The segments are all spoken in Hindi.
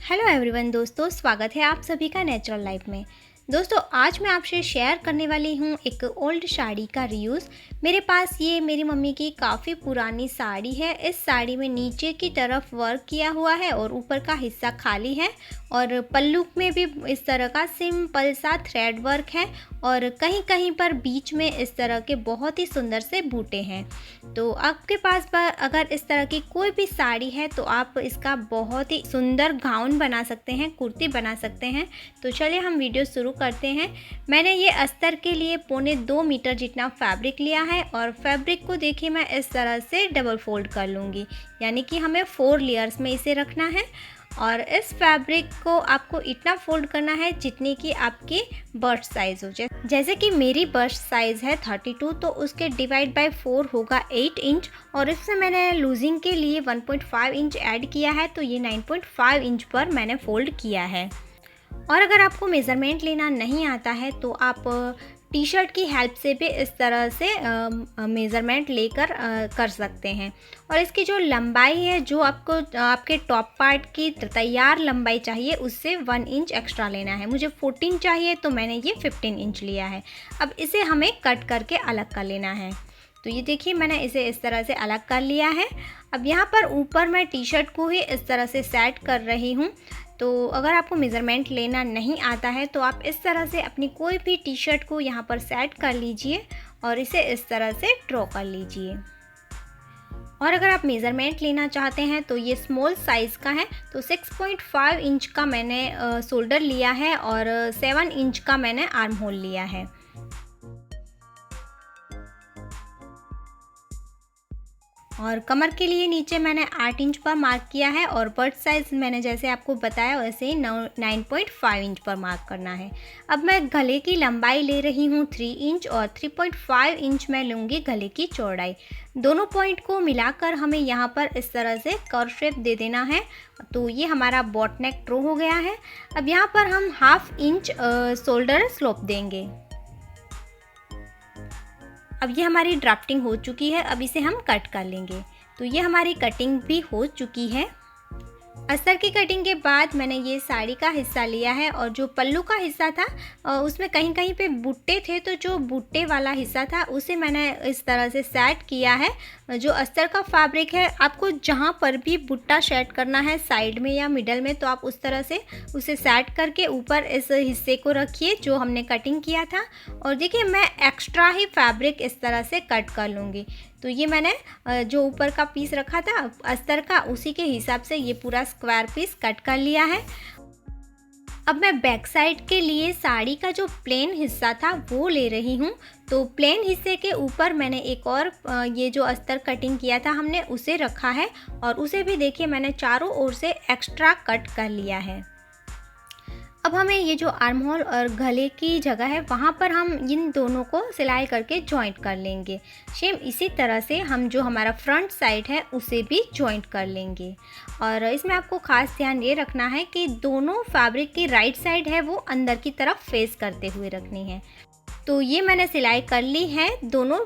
हेलो एवरीवन दोस्तों, स्वागत है आप सभी का नेचुरल लाइफ में। दोस्तों, आज मैं आपसे शेयर करने वाली हूँ एक ओल्ड साड़ी का रियूज़। मेरे पास ये मेरी मम्मी की काफ़ी पुरानी साड़ी है। इस साड़ी में नीचे की तरफ वर्क किया हुआ है और ऊपर का हिस्सा खाली है और पल्लू में भी इस तरह का सिंपल सा थ्रेड वर्क है और कहीं कहीं पर बीच में इस तरह के बहुत ही सुंदर से बूटे हैं। तो आपके पास अगर इस तरह की कोई भी साड़ी है तो आप इसका बहुत ही सुंदर गाउन बना सकते हैं, कुर्ती बना सकते हैं। तो चलिए हम वीडियो शुरू करते हैं। मैंने ये अस्तर के लिए 1.25 मीटर जितना फैब्रिक लिया है और फैब्रिक को देखिए मैं इस तरह से डबल फोल्ड कर लूँगी, यानी कि हमें 4 लेयर्स में इसे रखना है। और इस फैब्रिक को आपको इतना फोल्ड करना है जितनी कि आपकी बस्ट साइज़ हो जाए। जैसे कि मेरी बस्ट साइज़ है 32, तो उसके डिवाइड बाय 4 होगा 8 इंच और इससे मैंने लूजिंग के लिए 1.5 इंच ऐड किया है, तो ये 9.5 इंच पर मैंने फोल्ड किया है। और अगर आपको मेज़रमेंट लेना नहीं आता है तो आप टी शर्ट की हेल्प से भी इस तरह से मेज़रमेंट लेकर कर सकते हैं। और इसकी जो लंबाई है, जो आपको आपके टॉप पार्ट की तैयार लंबाई चाहिए, उससे 1 इंच एक्स्ट्रा लेना है। मुझे 14 चाहिए तो मैंने ये 15 इंच लिया है। अब इसे हमें कट करके अलग कर लेना है। तो ये देखिए मैंने इसे इस तरह से अलग कर लिया है। अब यहाँ पर ऊपर मैं टी शर्ट को ही इस तरह से सेट कर रही हूँ। तो अगर आपको मेज़रमेंट लेना नहीं आता है तो आप इस तरह से अपनी कोई भी टी शर्ट को यहाँ पर सेट कर लीजिए और इसे इस तरह से ड्रॉ कर लीजिए। और अगर आप मेज़रमेंट लेना चाहते हैं तो ये स्मॉल साइज़ का है, तो 6.5 इंच का मैंने शोल्डर लिया है और 7 इंच का मैंने आर्म होल लिया है। और कमर के लिए नीचे मैंने 8 इंच पर मार्क किया है और बस्ट साइज़ मैंने जैसे आपको बताया वैसे ही 9.5 इंच पर मार्क करना है। अब मैं गले की लंबाई ले रही हूँ 3 इंच और 3.5 इंच मैं लूँगी गले की चौड़ाई। दोनों पॉइंट को मिलाकर हमें यहाँ पर इस तरह से कर्व शेप दे देना है। तो ये हमारा बॉट नेक ड्रॉ हो गया है। अब यहाँ पर हम 1/2 इंच शोल्डर स्लोप देंगे। अब ये हमारी ड्राफ्टिंग हो चुकी है। अब इसे हम कट कर लेंगे। तो ये हमारी कटिंग भी हो चुकी है। अस्तर की कटिंग के बाद मैंने ये साड़ी का हिस्सा लिया है और जो पल्लू का हिस्सा था उसमें कहीं कहीं पे बुट्टे थे, तो जो बुट्टे वाला हिस्सा था उसे मैंने इस तरह से सेट किया है। जो अस्तर का फैब्रिक है, आपको जहाँ पर भी बुट्टा सेट करना है, साइड में या मिडल में, तो आप उस तरह से उसे सेट करके ऊपर इस हिस्से को रखिए जो हमने कटिंग किया था। और देखिए मैं एक्स्ट्रा ही फैब्रिक इस तरह से कट कर लूँगी। तो ये मैंने जो ऊपर का पीस रखा था अस्तर का, उसी के हिसाब से ये पूरा स्क्वायर पीस कट कर लिया है। अब मैं बैक साइड के लिए साड़ी का जो प्लेन हिस्सा था वो ले रही हूँ। तो प्लेन हिस्से के ऊपर मैंने एक और ये जो अस्तर कटिंग किया था हमने, उसे रखा है और उसे भी देखिए मैंने चारों ओर से एक्स्ट्रा कट कर लिया है। अब हमें ये जो आर्म होल और गले की जगह है, वहाँ पर हम इन दोनों को सिलाई करके जॉइंट कर लेंगे। सेम इसी तरह से हम जो हमारा फ्रंट साइड है उसे भी जॉइंट कर लेंगे। और इसमें आपको ख़ास ध्यान ये रखना है कि दोनों फैब्रिक की राइट साइड है वो अंदर की तरफ फेस करते हुए रखनी है। तो ये मैंने सिलाई कर ली है, दोनों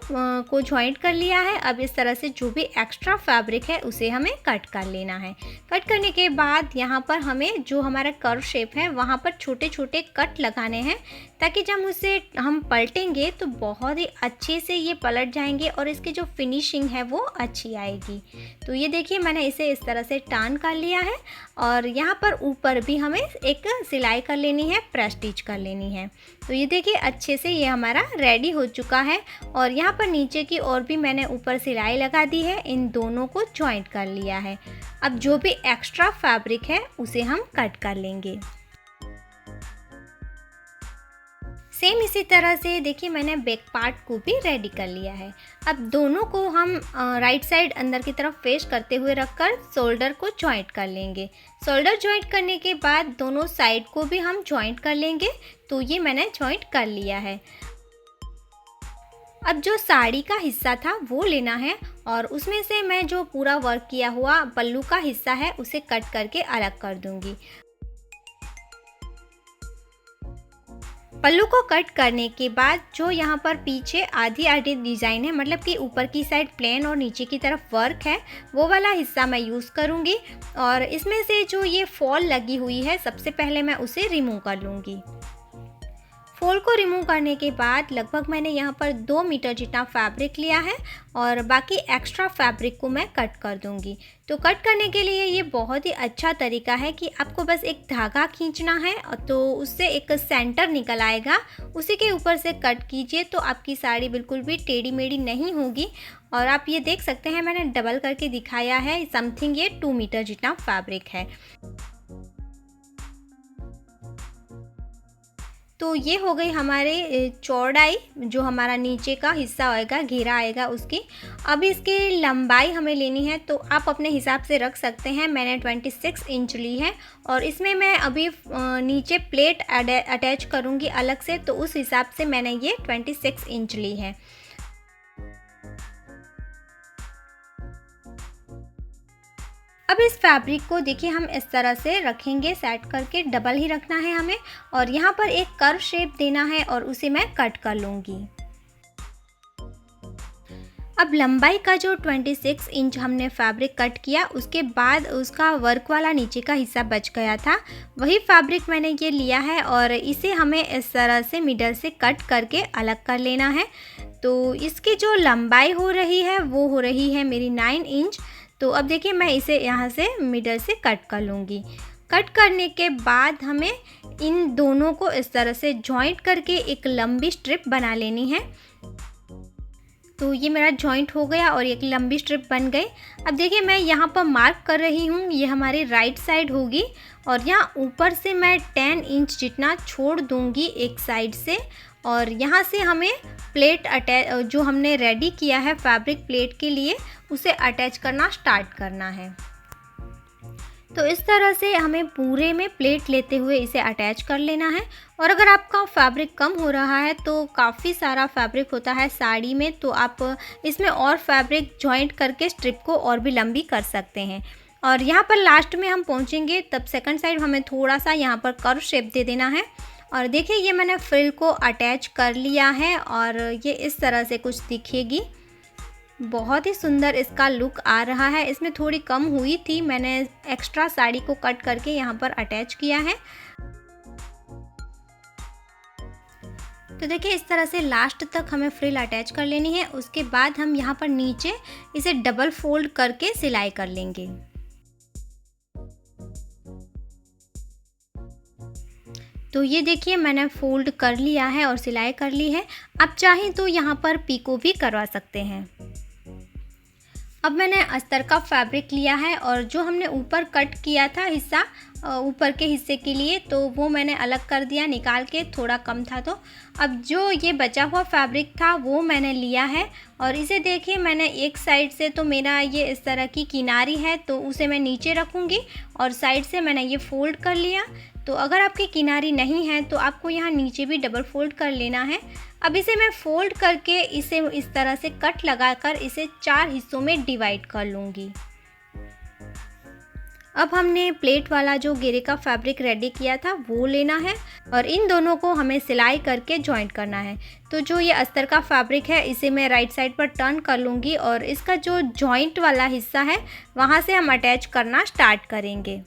को जॉइंट कर लिया है। अब इस तरह से जो भी एक्स्ट्रा फैब्रिक है उसे हमें कट कर लेना है। कट करने के बाद यहाँ पर हमें जो हमारा कर्व शेप है वहाँ पर छोटे छोटे कट लगाने हैं, ताकि जब उसे हम पलटेंगे तो बहुत ही अच्छे से ये पलट जाएंगे और इसकी जो फिनिशिंग है वो अच्छी आएगी। तो ये देखिए मैंने इसे इस तरह से टर्न कर लिया है और यहाँ पर ऊपर भी हमें एक सिलाई कर लेनी है, प्रेस स्टिच कर लेनी है। तो ये देखिए अच्छे से ये हमारा रेडी हो चुका है और यहाँ पर नीचे की ओर भी मैंने ऊपर सिलाई लगा दी है, इन दोनों को जॉइंट कर लिया है। अब जो भी एक्स्ट्रा फैब्रिक है उसे हम कट कर लेंगे। सेम इसी तरह से देखिए मैंने बैक पार्ट को भी रेडी कर लिया है। अब दोनों को हम राइट साइड अंदर की तरफ फेस करते हुए रखकर शोल्डर को जॉइंट कर लेंगे। शोल्डर जॉइंट करने के बाद दोनों साइड को भी हम जॉइंट कर लेंगे। तो ये मैंने जॉइंट कर लिया है। अब जो साड़ी का हिस्सा था वो लेना है और उसमें से मैं जो पूरा वर्क किया हुआ पल्लू का हिस्सा है उसे कट करके अलग कर दूंगी। पल्लू को कट करने के बाद जो यहाँ पर पीछे आधी आधी डिज़ाइन है, मतलब कि ऊपर की साइड प्लेन और नीचे की तरफ वर्क है, वो वाला हिस्सा मैं यूज़ करूँगी। और इसमें से जो ये फॉल लगी हुई है, सबसे पहले मैं उसे रिमूव कर लूँगी। फॉल को रिमूव करने के बाद लगभग मैंने यहाँ पर 2 मीटर जितना फैब्रिक लिया है और बाकी एक्स्ट्रा फैब्रिक को मैं कट कर दूँगी। तो कट करने के लिए ये बहुत ही अच्छा तरीका है कि आपको बस एक धागा खींचना है तो उससे एक सेंटर निकल आएगा, उसी के ऊपर से कट कीजिए तो आपकी साड़ी बिल्कुल भी टेढ़ी मेढ़ी नहीं होगी। और आप ये देख सकते हैं मैंने डबल करके दिखाया है, समथिंग ये 2 मीटर जितना फैब्रिक है। तो ये हो गई हमारे चौड़ाई, जो हमारा नीचे का हिस्सा होएगा, घेरा आएगा उसकी। अब इसकी लंबाई हमें लेनी है तो आप अपने हिसाब से रख सकते हैं। मैंने 26 इंच ली है और इसमें मैं अभी नीचे प्लेट अटैच करूँगी अलग से, तो उस हिसाब से मैंने ये 26 इंच ली है। अब इस फैब्रिक को देखिए हम इस तरह से रखेंगे, सेट करके डबल ही रखना है हमें और यहाँ पर एक कर्व शेप देना है और उसे मैं कट कर लूँगी। अब लंबाई का जो 26 इंच हमने फैब्रिक कट किया, उसके बाद उसका वर्क वाला नीचे का हिस्सा बच गया था, वही फैब्रिक मैंने ये लिया है और इसे हमें इस तरह से मिडल से कट करके अलग कर लेना है। तो इसकी जो लंबाई हो रही है वो हो रही है मेरी 9 इंच। तो अब देखिए मैं इसे यहाँ से मिडल से कट कर लूँगी। कट करने के बाद हमें इन दोनों को इस तरह से जॉइंट करके एक लंबी स्ट्रिप बना लेनी है। तो ये मेरा जॉइंट हो गया और एक लंबी स्ट्रिप बन गई। अब देखिए मैं यहाँ पर मार्क कर रही हूँ, ये हमारी राइट साइड होगी और यहाँ ऊपर से मैं 10 इंच जितना छोड़ दूँगी एक साइड से और यहाँ से हमें प्लेट अटैच जो हमने रेडी किया है फैब्रिक प्लेट के लिए, उसे अटैच करना स्टार्ट करना है। तो इस तरह से हमें पूरे में प्लेट लेते हुए इसे अटैच कर लेना है। और अगर आपका फैब्रिक कम हो रहा है तो काफ़ी सारा फैब्रिक होता है साड़ी में, तो आप इसमें और फैब्रिक जॉइंट करके स्ट्रिप को और भी लंबी कर सकते हैं। और यहाँ पर लास्ट में हम पहुँचेंगे तब सेकंड साइड हमें थोड़ा सा यहाँ पर कर्व शेप दे देना है। और देखिए ये मैंने फ्रिल को अटैच कर लिया है और ये इस तरह से कुछ दिखेगी। बहुत ही सुंदर इसका लुक आ रहा है। इसमें थोड़ी कम हुई थी, मैंने एक्स्ट्रा साड़ी को कट करके यहाँ पर अटैच किया है। तो देखिए इस तरह से लास्ट तक हमें फ्रिल अटैच कर लेनी है। उसके बाद हम यहाँ पर नीचे इसे डबल फोल्ड करके सिलाई कर लेंगे। तो ये देखिए मैंने फोल्ड कर लिया है और सिलाई कर ली है। आप चाहें तो यहाँ पर पीको भी करवा सकते हैं। अब मैंने अस्तर का फैब्रिक लिया है और जो हमने ऊपर कट किया था हिस्सा ऊपर के हिस्से के लिए, तो वो मैंने अलग कर दिया निकाल के, थोड़ा कम था। तो अब जो ये बचा हुआ फैब्रिक था वो मैंने लिया है और इसे देखिए मैंने एक साइड से, तो मेरा ये इस तरह की किनारी है तो उसे मैं नीचे रखूँगी और साइड से मैंने ये फ़ोल्ड कर लिया। तो अगर आपकी किनारी नहीं है तो आपको यहाँ नीचे भी डबल फोल्ड कर लेना है। अब इसे मैं फोल्ड करके इसे इस तरह से कट लगाकर इसे 4 हिस्सों में डिवाइड कर लूँगी। अब हमने प्लेट वाला जो घेरे का फैब्रिक रेडी किया था वो लेना है और इन दोनों को हमें सिलाई करके जॉइंट करना है। तो जो ये अस्तर का फैब्रिक है इसे मैं राइट साइड पर टर्न कर लूँगी और इसका जो जॉइंट वाला हिस्सा है वहाँ से हम अटैच करना स्टार्ट करेंगे।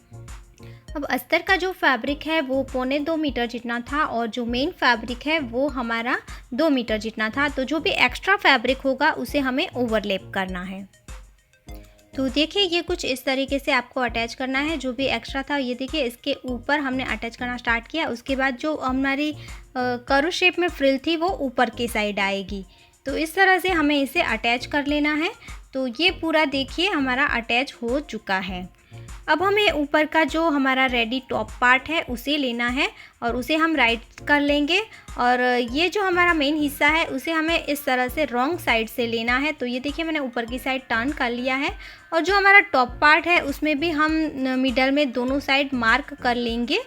अब अस्तर का जो फैब्रिक है वो 1.25 मीटर जितना था और जो मेन फैब्रिक है वो हमारा 2 मीटर जितना था। तो जो भी एक्स्ट्रा फैब्रिक होगा उसे हमें ओवरलैप करना है। तो देखिए ये कुछ इस तरीके से आपको अटैच करना है। जो भी एक्स्ट्रा था ये देखिए इसके ऊपर हमने अटैच करना स्टार्ट किया। उसके बाद जो हमारी कर्व शेप में फ्रिल थी वो ऊपर की साइड आएगी। तो इस तरह से हमें इसे अटैच कर लेना है। तो ये पूरा देखिए हमारा अटैच हो चुका है। अब हमें ऊपर का जो हमारा रेडी टॉप पार्ट है उसे लेना है और उसे हम राइट कर लेंगे और ये जो हमारा मेन हिस्सा है उसे हमें इस तरह से रॉन्ग साइड से लेना है। तो ये देखिए मैंने ऊपर की साइड टर्न कर लिया है और जो हमारा टॉप पार्ट है उसमें भी हम मिडल में दोनों साइड मार्क कर लेंगे।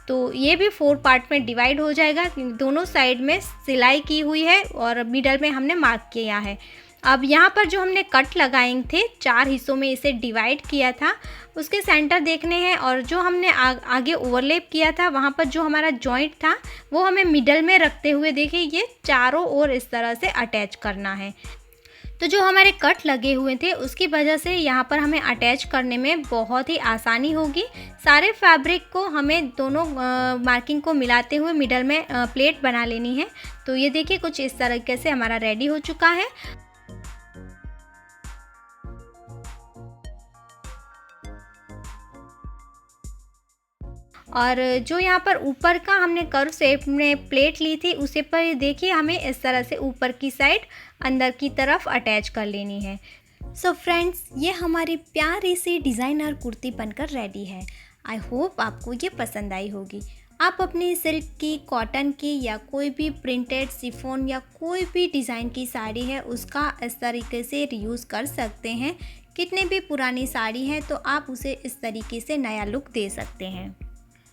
तो ये भी 4 पार्ट में डिवाइड हो जाएगा। दोनों साइड में सिलाई की हुई है और मिडल में हमने मार्क किया है। अब यहाँ पर जो हमने कट लगाए थे 4 हिस्सों में इसे डिवाइड किया था, उसके सेंटर देखने हैं और जो हमने आगे ओवरलैप किया था वहाँ पर जो हमारा जॉइंट था वो हमें मिडल में रखते हुए देखिए ये चारों ओर इस तरह से अटैच करना है। तो जो हमारे कट लगे हुए थे उसकी वजह से यहाँ पर हमें अटैच करने में बहुत ही आसानी होगी। सारे फैब्रिक को हमें दोनों मार्किंग को मिलाते हुए मिडल में प्लेट बना लेनी है। तो ये देखिए कुछ इस तरीके से हमारा रेडी हो चुका है। और जो यहाँ पर ऊपर का हमने कर्व शेप में प्लेट ली थी उसे पर देखिए हमें इस तरह से ऊपर की साइड अंदर की तरफ अटैच कर लेनी है। सो फ्रेंड्स, ये हमारी प्यारी सी डिज़ाइनर कुर्ती बनकर रेडी है। आई होप आपको ये पसंद आई होगी। आप अपनी सिल्क की, कॉटन की या कोई भी प्रिंटेड शिफॉन या कोई भी डिज़ाइन की साड़ी है उसका इस तरीके से रीयूज़ कर सकते हैं। कितनी भी पुरानी साड़ी है तो आप उसे इस तरीके से नया लुक दे सकते हैं।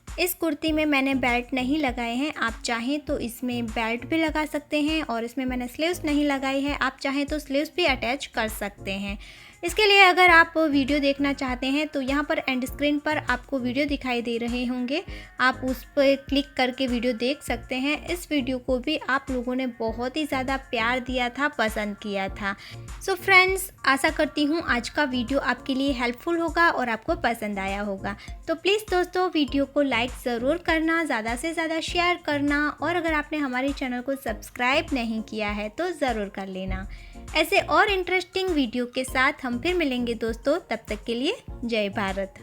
इस कुर्ती में मैंने बेल्ट नहीं लगाए हैं, आप चाहें तो इसमें बेल्ट भी लगा सकते हैं और इसमें मैंने स्लीव्स नहीं लगाई है, आप चाहें तो स्लीव्स भी अटैच कर सकते हैं। इसके लिए अगर आप वीडियो देखना चाहते हैं तो यहाँ पर एंड स्क्रीन पर आपको वीडियो दिखाई दे रहे होंगे, आप उस पर क्लिक करके वीडियो देख सकते हैं। इस वीडियो को भी आप लोगों ने बहुत ही ज़्यादा प्यार दिया था, पसंद किया था। सो फ्रेंड्स, आशा करती हूँ आज का वीडियो आपके लिए हेल्पफुल होगा और आपको पसंद आया होगा। तो प्लीज़ दोस्तों वीडियो को लाइक ज़रूर करना, ज़्यादा से ज़्यादा शेयर करना और अगर आपने हमारे चैनल को सब्सक्राइब नहीं किया है तो ज़रूर कर लेना। ऐसे और इंटरेस्टिंग वीडियो के साथ हम फिर मिलेंगे दोस्तों, तब तक के लिए जय भारत।